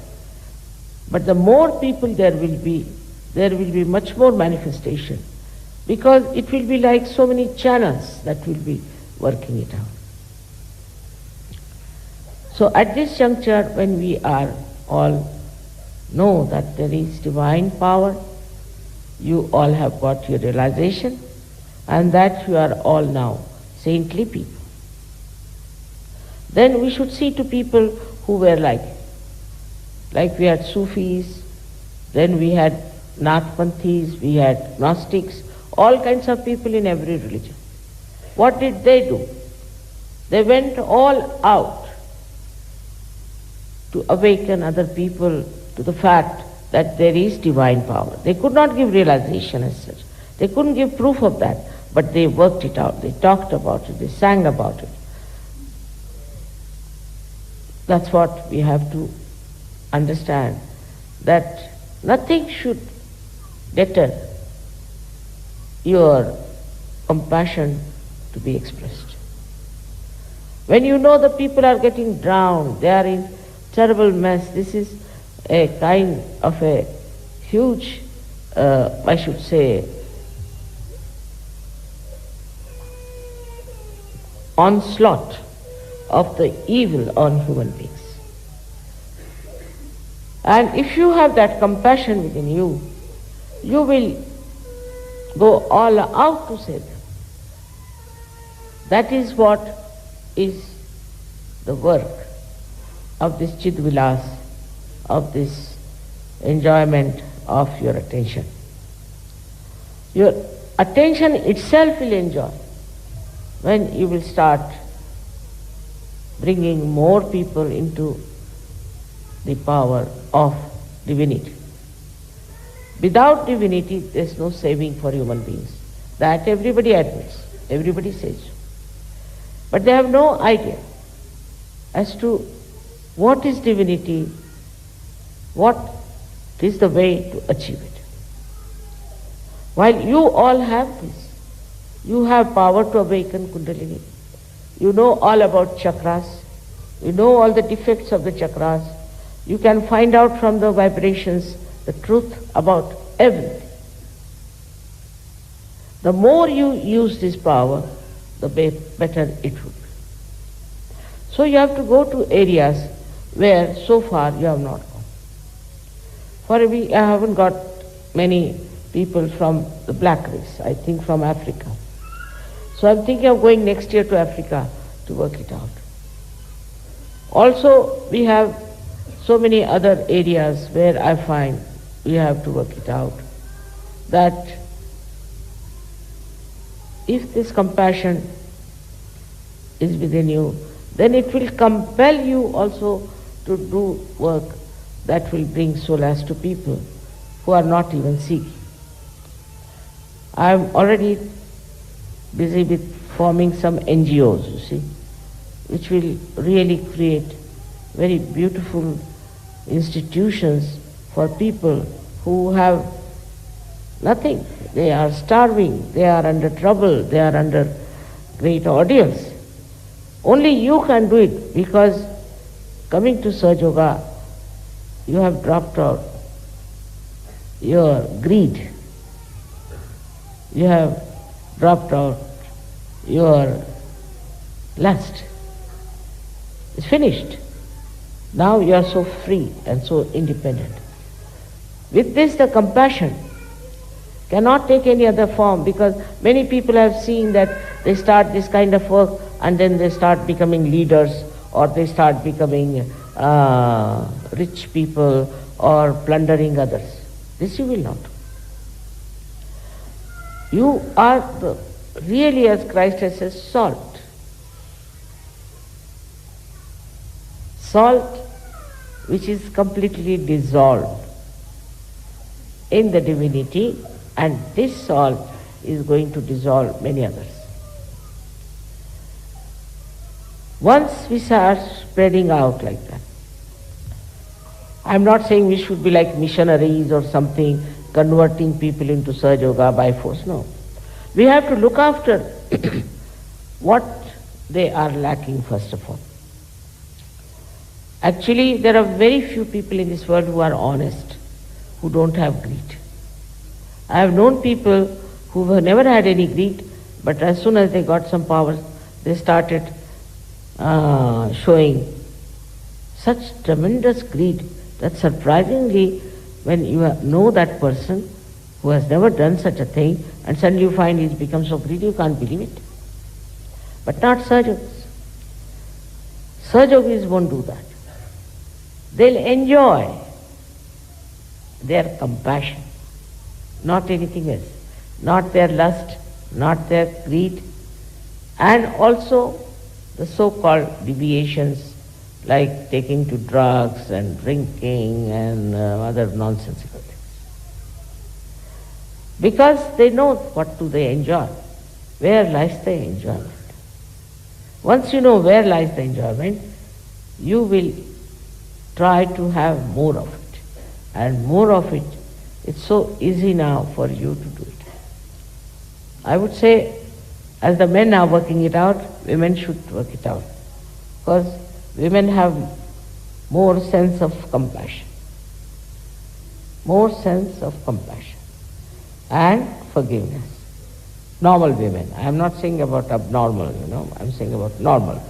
But the more people there will be much more manifestation, because it will be like so many channels that will be working it out. So at this juncture, when we are all know that there is divine power, you all have got your realization, and that you are all now saintly people. Then we should see to people who were like we had Sufis, then we had Nathpanthis, we had Gnostics, all kinds of people in every religion. What did they do? They went all out to awaken other people to the fact that there is divine power. They could not give realization as such. They couldn't give proof of that, but they worked it out, they talked about it, they sang about it. That's what we have to understand, that nothing should deter your compassion to be expressed. When you know the people are getting drowned, they are in terrible mess, this is a kind of a huge, I should say, onslaught of the evil on human beings. And if you have that compassion within you, you will go all out to save them. That is what is the work of this Chidvilas, of this enjoyment of your attention. Your attention itself will enjoy when you will start bringing more people into the power of divinity. Without divinity, there is no saving for human beings. That everybody admits, everybody says. But they have no idea as to what is divinity, what is the way to achieve it. While you all have this, you have power to awaken Kundalini. You know all about chakras. You know all the defects of the chakras. You can find out from the vibrations the truth about everything. The more you use this power, the better it would be. So you have to go to areas where so far you have not gone. I haven't got many people from the black race, I think from Africa. So I'm thinking of going next year to Africa to work it out. Also, we have so many other areas where I find we have to work it out, that if this compassion is within you, then it will compel you also to do work that will bring solace to people who are not even seeking. I am already busy with forming some NGOs, you see, which will really create very beautiful institutions for people who have nothing. They are starving, they are under trouble, they are under great ordeals. Only you can do it, because coming to Sahaja Yoga, you have dropped out your greed. You have dropped out your lust. It's finished. Now you are so free and so independent. With this, the compassion cannot take any other form, because many people have seen that they start this kind of work and then they start becoming leaders, or they start becoming rich people, or plundering others. This you will not. You are really, as Christ has said, salt. Salt which is completely dissolved in the divinity, and this salt is going to dissolve many others. Once we start spreading out like that, I'm not saying we should be like missionaries or something, converting people into Sahaja Yoga by force, no. We have to look after what they are lacking first of all. Actually, there are very few people in this world who are honest, who don't have greed. I have known people who have never had any greed, but as soon as they got some powers, they started showing such tremendous greed that surprisingly, when you know that person who has never done such a thing, and suddenly you find he's become so greedy, you can't believe it. But not Sahaja Yogis. Sahaja Yogis won't do that. They'll enjoy their compassion, not anything else, not their lust, not their greed, and also the so-called deviations like taking to drugs and drinking and other nonsensical things. Because they know what do they enjoy, where lies the enjoyment. Once you know where lies the enjoyment, you will try to have more of it. And more of it, it's so easy now for you to do it. I would say, as the men are working it out, women should work it out. Because women have more sense of compassion. More sense of compassion and forgiveness. Normal women. I am not saying about abnormal, I am saying about normal.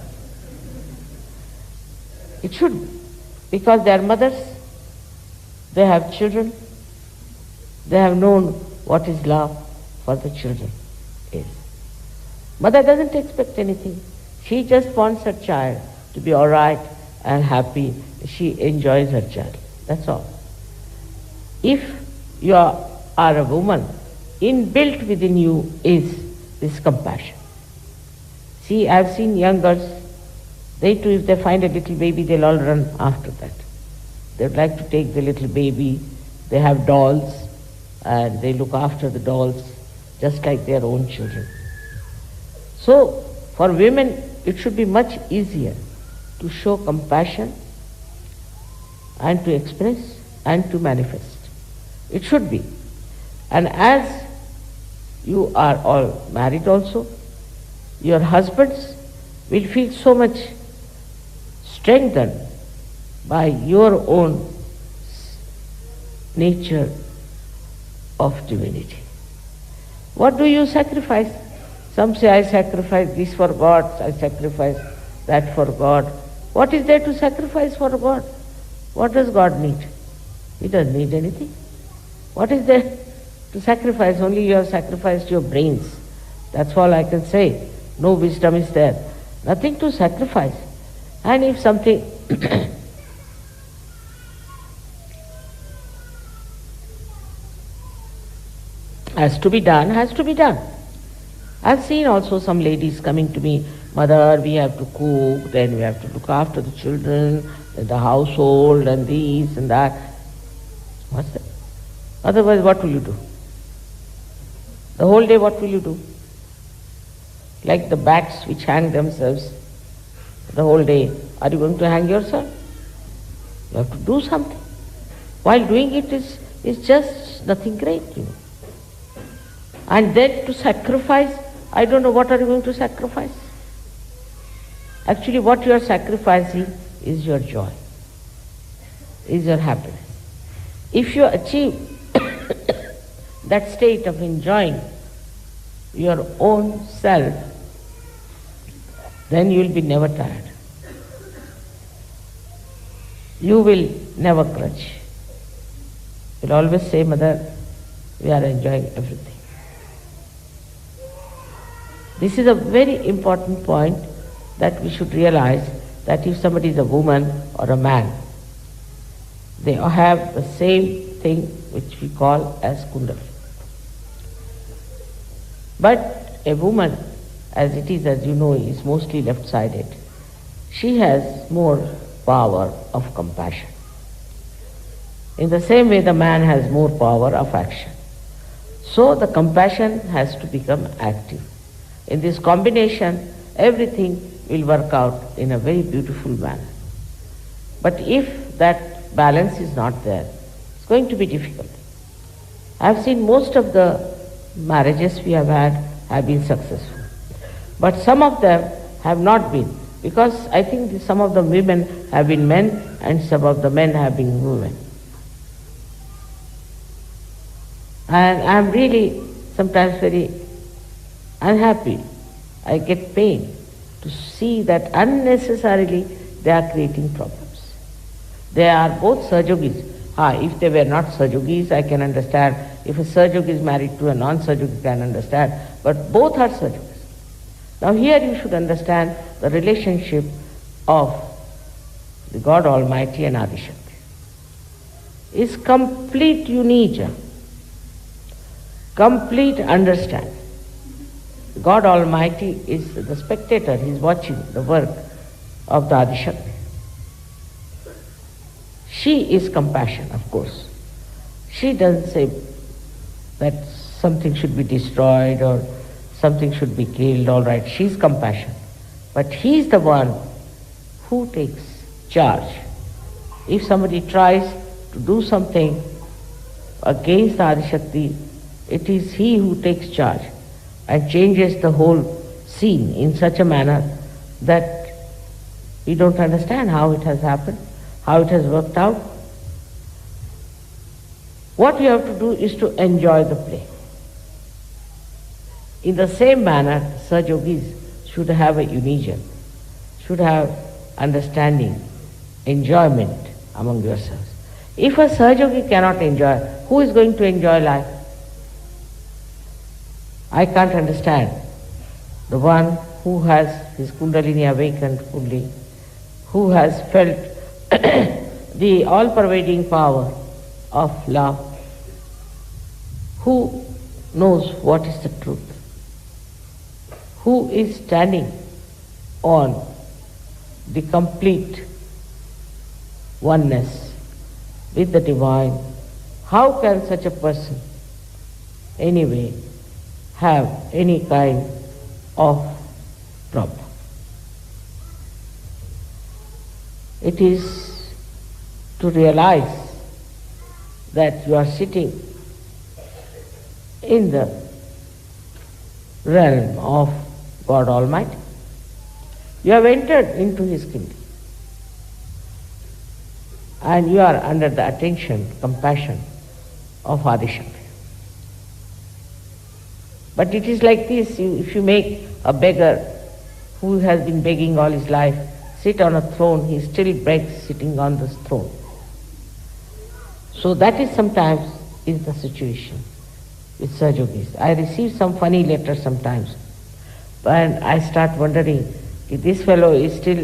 It should be. Because they are mothers, they have children, they have known what is love for the children is. Mother doesn't expect anything. She just wants her child to be all right and happy. She enjoys her child. That's all. If you are a woman, inbuilt within you is this compassion. See, I have seen young girls, they too, if they find a little baby, they'll all run after that. They'd like to take the little baby. They have dolls, and they look after the dolls just like their own children. So, for women, it should be much easier to show compassion and to express and to manifest. It should be. And as you are all married also, your husbands will feel so much strengthened by your own nature of divinity. What do you sacrifice? Some say, I sacrifice this for God, I sacrifice that for God. What is there to sacrifice for God? What does God need? He doesn't need anything. What is there to sacrifice? Only you have sacrificed your brains. That's all I can say. No wisdom is there. Nothing to sacrifice. And if something has to be done, has to be done. I've seen also some ladies coming to me, Mother, we have to cook, then we have to look after the children, the household, and this and that. What's that? Otherwise, what will you do? The whole day, what will you do? Like the bats which hang themselves the whole day. Are you going to hang yourself? You have to do something. While doing it is just nothing great, And then to sacrifice, I don't know what are you going to sacrifice. Actually, what you are sacrificing is your joy, is your happiness. If you achieve that state of enjoying your own self, then you will be never tired. You will never grudge. You will always say, Mother, we are enjoying everything. This is a very important point that we should realize, that if somebody is a woman or a man, they have the same thing which we call as kundali. But a woman, as it is, as you know, is mostly left-sided. She has more power of compassion. In the same way, the man has more power of action. So the compassion has to become active. In this combination, everything will work out in a very beautiful manner. But if that balance is not there, it's going to be difficult. I have seen most of the marriages we have had have been successful. But some of them have not been, because I think some of the women have been men and some of the men have been women. And I am really sometimes very unhappy. I get pain to see that unnecessarily they are creating problems. They are both Sahajogis. If they were not Sahajogis, I can understand. If a Sahajogi is married to a non-Sahajogi, I can understand. But both are Sahajogis. Now here you should understand the relationship of the God Almighty and Adi Shakti. Is complete unija, complete understanding. God Almighty is the spectator, he is watching the work of the Adi Shakti. She is compassion, of course. She doesn't say that something should be destroyed or something should be killed, all right, she is compassion. But he is the one who takes charge. If somebody tries to do something against the Adi Shakti, it is he who takes charge and changes the whole scene in such a manner that we don't understand how it has happened, how it has worked out. What we have to do is to enjoy the play. In the same manner, Sahajogis should have a unison, should have understanding, enjoyment among yourselves. If a Sahajogi cannot enjoy, who is going to enjoy life? I can't understand the one who has his Kundalini awakened fully, who has felt the all-pervading power of love, who knows what is the truth, who is standing on the complete oneness with the divine. How can such a person anyway have any kind of problem? It is to realize that you are sitting in the realm of God Almighty. You have entered into His kingdom and you are under the attention, compassion of Adi Shakti. But it is like this, if you make a beggar who has been begging all his life sit on a throne, he still begs sitting on this throne. So that is sometimes is the situation with Sahajogis. I receive some funny letters sometimes and I start wondering if this fellow is still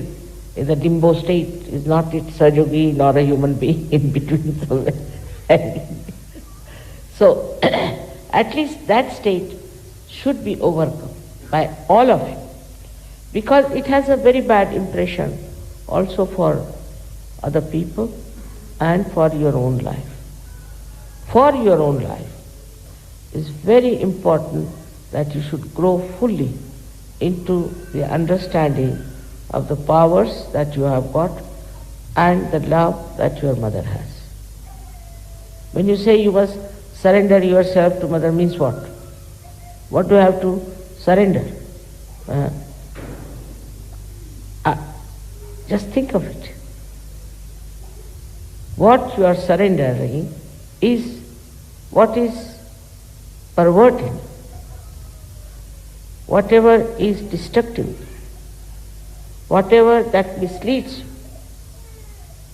in the limbo state, is not it Sahajogi nor a human being in between somewhere. So at least that state should be overcome by all of you, because it has a very bad impression also for other people and for your own life. For your own life, it's very important that you should grow fully into the understanding of the powers that you have got and the love that your mother has. When you say you must surrender yourself to mother, means what? What do you have to surrender? Just think of it. What you are surrendering is what is perverted, whatever is destructive, whatever that misleads you,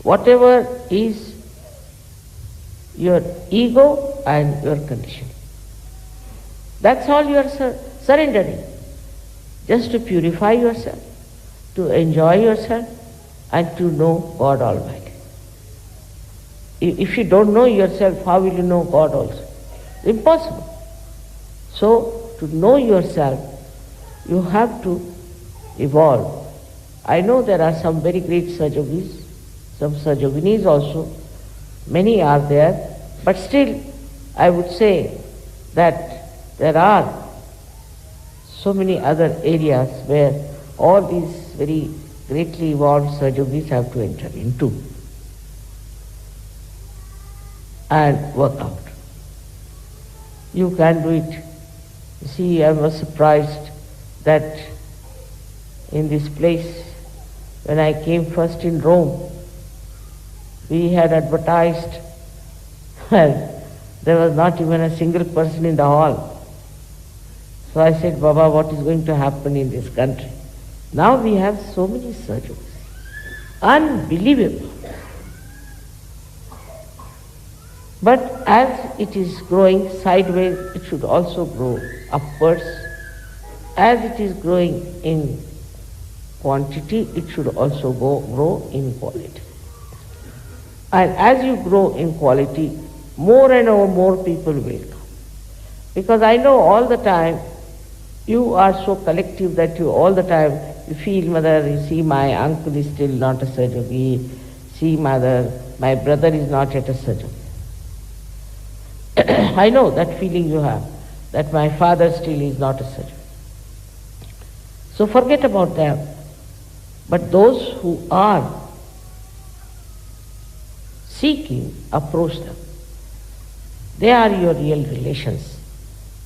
whatever is your ego and your condition. That's all you are surrendering, just to purify yourself, to enjoy yourself, and to know God Almighty. If you don't know yourself, how will you know God also? Impossible. So, to know yourself, you have to evolve. I know there are some very great Sajogis, some Sajoginis also, many are there, but still I would say that there are so many other areas where all these very greatly evolved Sajogis have to enter into and work out. You can do it. You see, I was surprised that in this place, when I came first in Rome, we had advertised, well, there was not even a single person in the hall. So I said, Baba, what is going to happen in this country? Now we have so many surgeons. Unbelievable. But as it is growing sideways, it should also grow upwards. As it is growing in quantity, it should also grow in quality. And as you grow in quality, more and more people will come. Because I know all the time, you are so collective that you all the time, you feel, mother, you see my uncle is still not a Sajogi, see mother, my brother is not yet a Sajogi. I know that feeling you have, that my father still is not a Sajogi. So forget about them. But those who are seeking, approach them. They are your real relations.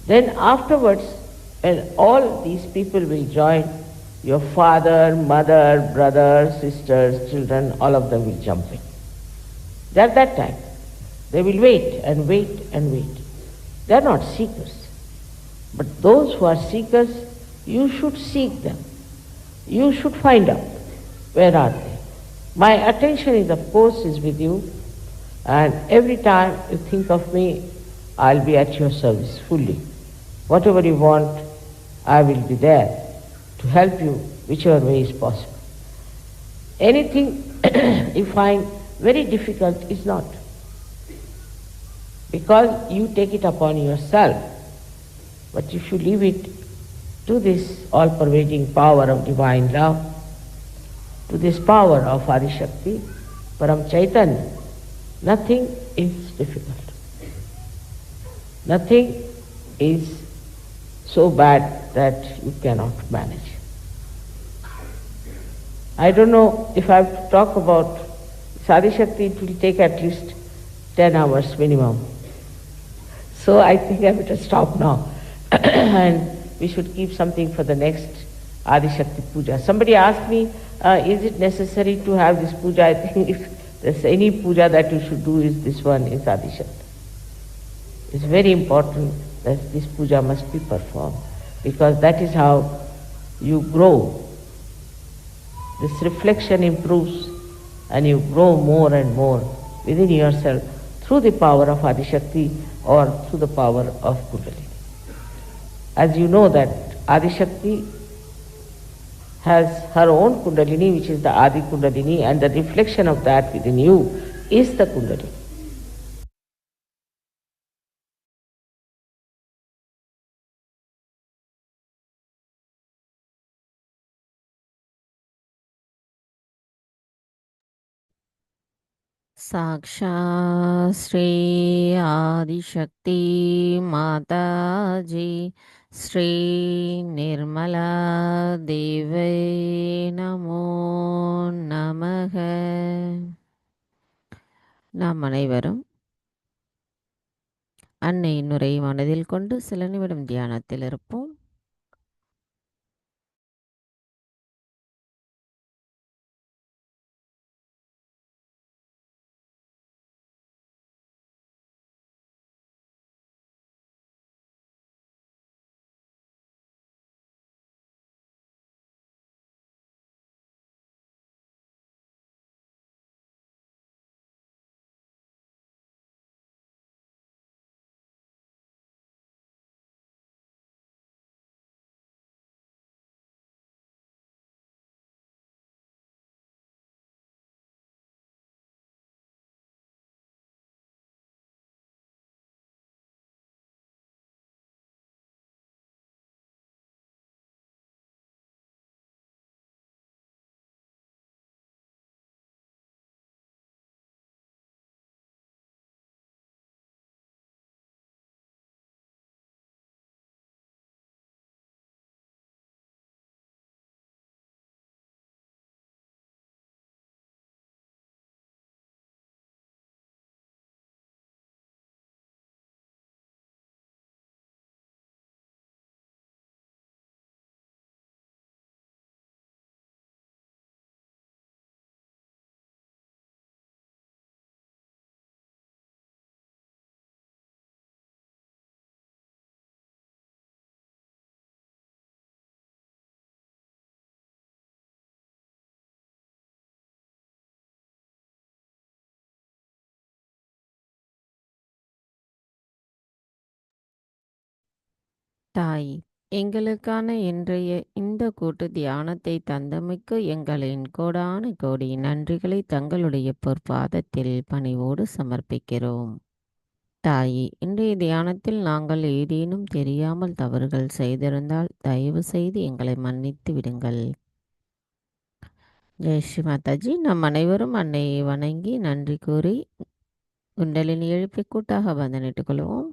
Then afterwards, when all these people will join, your father, mother, brother, sisters, children, all of them will jump in. At that time, they will wait and wait and wait. They are not seekers. But those who are seekers, you should seek them. You should find out where are they. My attention is, of course, is with you, and every time you think of me, I'll be at your service fully. Whatever you want, I will be there to help you whichever way is possible. Anything you find very difficult is not, because you take it upon yourself. But if you leave it to this all-pervading power of divine love, to this power of Adi Shakti, Param Chaitanya, nothing is difficult. Nothing is so bad that you cannot manage. I don't know if I have to talk about Adi Shakti, it will take at least 10 hours minimum. So I think I better stop now. And we should keep something for the next Adi Shakti Puja. Somebody asked me, is it necessary to have this puja? I think if there's any puja that you should do, is this one, is Adi Shakti. It's very important that this puja must be performed, because that is how you grow. This reflection improves and you grow more and more within yourself through the power of Adi Shakti or through the power of Kundalini. As you know that Adi Shakti has her own Kundalini, which is the Adi Kundalini, and the reflection of that within you is the Kundalini. साक्षात् श्री आदिशक्ति माताजी श्री निर्मला देवै நமோ நமக. நாம் அனைவரும் அன்னையின் உரை மனதில் கொண்டு சில நிமிடம் தியானத்தில் இருப்போம். தாய், எங்களுக்கான இன்றைய இந்த கூட்டு தியானத்தை தந்தமைக்கு எங்களின் கோடான கோடி நன்றிகளை தங்களுடைய பொற்பாதத்தில் பணிவோடு சமர்ப்பிக்கிறோம். தாயே, இன்றைய தியானத்தில் நாங்கள் ஏதேனும் தெரியாமல் தவறுகள் செய்திருந்தால் தயவு செய்து எங்களை மன்னித்து விடுங்கள். ஜெய் ஸ்ரீ மாதாஜி. நம் அனைவரும் அன்னையை வணங்கி நன்றி கூறி குண்டலினி எழுப்பி கூட்டாக வந்தனிட்டுக் கொள்வோம்.